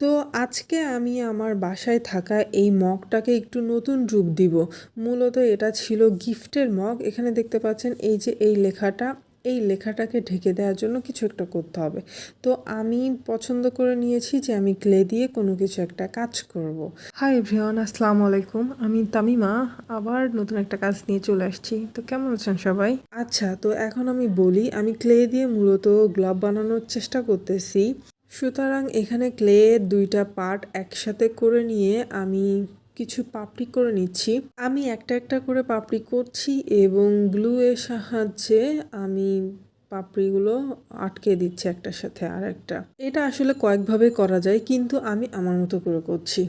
তো আজকে আমি আমার বাসায় থাকা এই মগটাকে একটু নতুন রূপ দিব। মূলত এটা ছিল গিফটের মগ। এখানে দেখতে পাচ্ছেন এই যে এই লেখাটাকে ঢেকে দেওয়ার জন্য কিছু একটা করতে হবে। তো আমি পছন্দ করে নিয়েছি যে আমি ক্লে দিয়ে কোনো কিছু একটা কাজ করব। হাই এভরিওয়ান, আসসালামু আলাইকুম। আমি তামিমা আবার নতুন একটা কাজ নিয়ে চলে আসছি। তো কেমন আছেন সবাই? আচ্ছা, তো এখন আমি বলি, আমি ক্লে দিয়ে মূলত গ্লাভ বানানোর চেষ্টা করতেছি। সুতরাং এখানে ক্লে ২টা পার্ট একসাথে করে নিয়ে আমি কিছু পাপড়ি করে নিচ্ছি। আমি একটা একটা করে পাপড়ি করছি এবং গ্লু এর সাহায্যে আমি পাপড়িগুলো আটকে দিচ্ছি একটার সাথে আরেকটা। এটা আসলে কয়েকভাবে করা যায়, কিন্তু আমি আমার মতো করে করছি।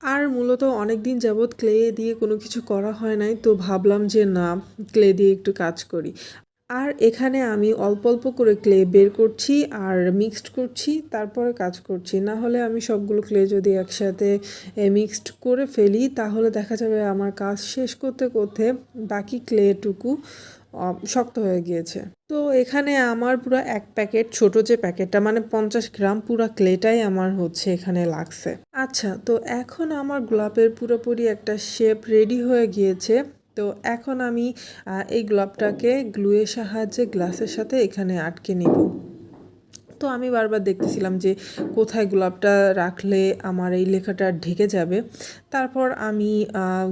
আর মূলত অনেকদিন যাবৎ ক্লে দিয়ে কোনো কিছু করা হয় নাই, তো ভাবলাম যে না, ক্লে দিয়ে একটু কাজ করি। আর এখানে আমি অল্প অল্প করে ক্লে বের করছি আর মিক্সড করছি, তারপরে কাজ করছি। না হলে আমি সবগুলো ক্লে যদি একসাথে মিক্সড করে ফেলি তাহলে দেখা যাবে আমার কাজ শেষ করতে করতে বাকি ক্লেটুকু শক্ত হয়ে গিয়েছে। তো এখানে আমার পুরো এক প্যাকেট, ছোট যে প্যাকেটটা মানে 50 গ্রাম, পুরো ক্লেটাই আমার হচ্ছে এখানে লাগছে। আচ্ছা, তো এখন আমার গোলাপের পুরোপুরি একটা শেপ রেডি হয়ে গিয়েছে। তো এখন আমি এই গোলাপটাকে গ্লুয়ের সাহায্যে গ্লাসের সাথে এখানে আটকে নিব। তো আমি বারবার দেখতেছিলাম যে কোথায় গোলাপটা রাখলে আমার এই লেখাটা ঢেকে যাবে। তারপর আমি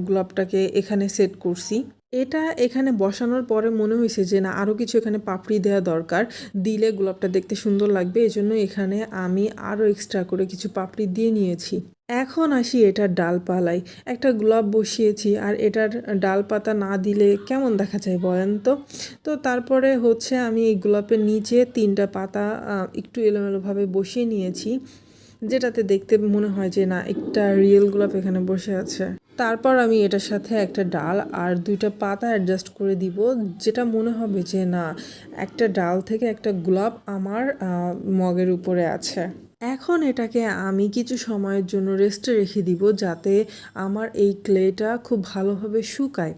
গোলাপটাকে এখানে সেট করছি। এটা এখানে বসানোর পরে মনে হয়েছে যে না, আরও কিছু এখানে পাপড়ি দেওয়া দরকার, দিলে গোলাপটা দেখতে সুন্দর লাগবে। এজন্য এখানে আমি আরও এক্সট্রা করে কিছু পাপড়ি দিয়ে নিয়েছি। এখন আসি এটার ডালপালায়। একটা গোলাপ বসিয়েছি আর এটার ডালপাতা না দিলে কেমন দেখা যায় বলেন তো? তো তারপরে হচ্ছে আমি এই গোলাপের নিচে 3টা পাতা একটু এলোমেলোভাবে বসিয়ে নিয়েছি, যেটাতে দেখতে মনে হয় যে না, একটা রিয়েল গোলাপ এখানে বসে আছে। তারপর আমি এটার সাথে একটা ডাল আর 2টা পাতা অ্যাডজাস্ট করে দিব, যেটা মনে হবে যে না, একটা ডাল থেকে একটা গোলাপ আমার মগের উপরে আছে। এখন এটাকে আমি কিছু সময়ের জন্য রেস্টে রেখে দিব, যাতে আমার এই ক্লেটা খুব ভালোভাবে শুকায়।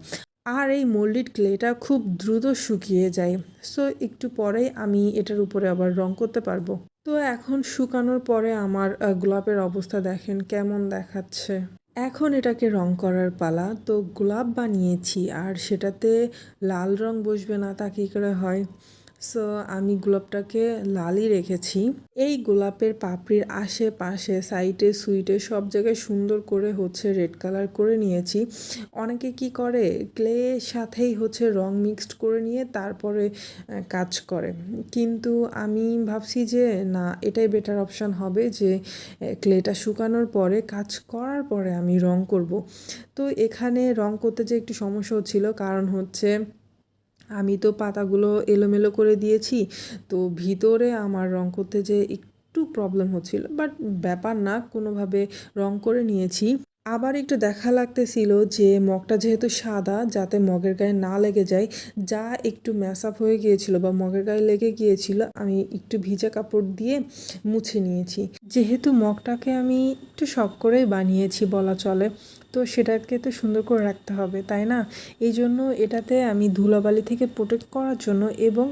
আর এই মোল্ডেড ক্লেটা খুব দ্রুত শুকিয়ে যায়। সো একটু পরেই আমি এটার উপরে আবার রং করতে পারবো। তো এখন শুকানোর পরে আমার গোলাপের অবস্থা দেখেন কেমন দেখাচ্ছে। এখন এটাকে রং করার পালা। তো গোলাপ বানিয়েছি আর সেটাতে লাল রং বসবে না, তা কী করে হয়? সো আমি গোলাপটাকে লালই রেখেছি। এই গোলাপের পাপড়ির আশেপাশে, সাইডে, সুইটে সব জায়গায় সুন্দর করে হচ্ছে রেড কালার করে নিয়েছি। অনেকে কি করে, ক্লের সাথেই হচ্ছে রং মিক্সড করে নিয়ে তারপরে কাজ করে, কিন্তু আমি ভাবছি যে না, এটাই বেটার অপশান হবে যে ক্লেটা শুকানোর পরে, কাজ করার পরে আমি রং করব। তো এখানে রং করতে যে একটু সমস্যা হচ্ছিল, কারণ হচ্ছে আমি তো পাতাগুলো এলোমেলো করে দিয়েছি, তো ভিতরে আমার রং করতে যে একটু প্রবলেম হচ্ছিল, বাট ব্যাপার না, কোনোভাবে রং করে নিয়েছি। আবার একটু দেখা লাগতেছিল যে মগটা যেহেতু সাদা, যাতে মগের গায়ে না লেগে যায়, যা একটু ম্যাশ আপ হয়ে গিয়েছিল বা মগের গায়ে লেগে গিয়েছিল, আমি একটু ভিজা কাপড় দিয়ে মুছে নিয়েছি। যেহেতু মগটাকে আমি একটু শখ করেই বানিয়েছি বলা চলে, তো সেটাকে তো সুন্দর করে রাখতে হবে, তাই না? এই জন্য এটাতে আমি ধুলাবালি থেকে প্রোটেক্ট করার জন্য এবং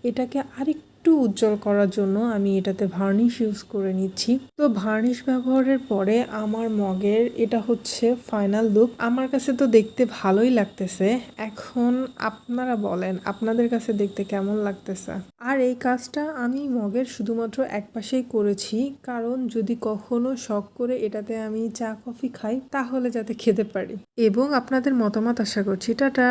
এটাকে আরেকটু উজ্জ্বল করার জন্য আমি এটাতে ভার্নিশ ইউজ করে নিচ্ছি। তো ভার্নিশ ব্যবহারের পরে আমার মগের এটা হচ্ছে ফাইনাল লুক। আমার কাছে তো দেখতে ভালোই লাগতেছে। এখন আপনারা বলেন আপনাদের কাছে দেখতে কেমন লাগতেছে। আর এই কাজটা আমি মগের শুধুমাত্র এক পাশেই করেছি, কারণ যদি কখনো শখ করে এটাতে আমি চা কফি খাই তাহলে যাতে খেতে পারি। এবং আপনাদের মতামত আশা করছি। টাটা।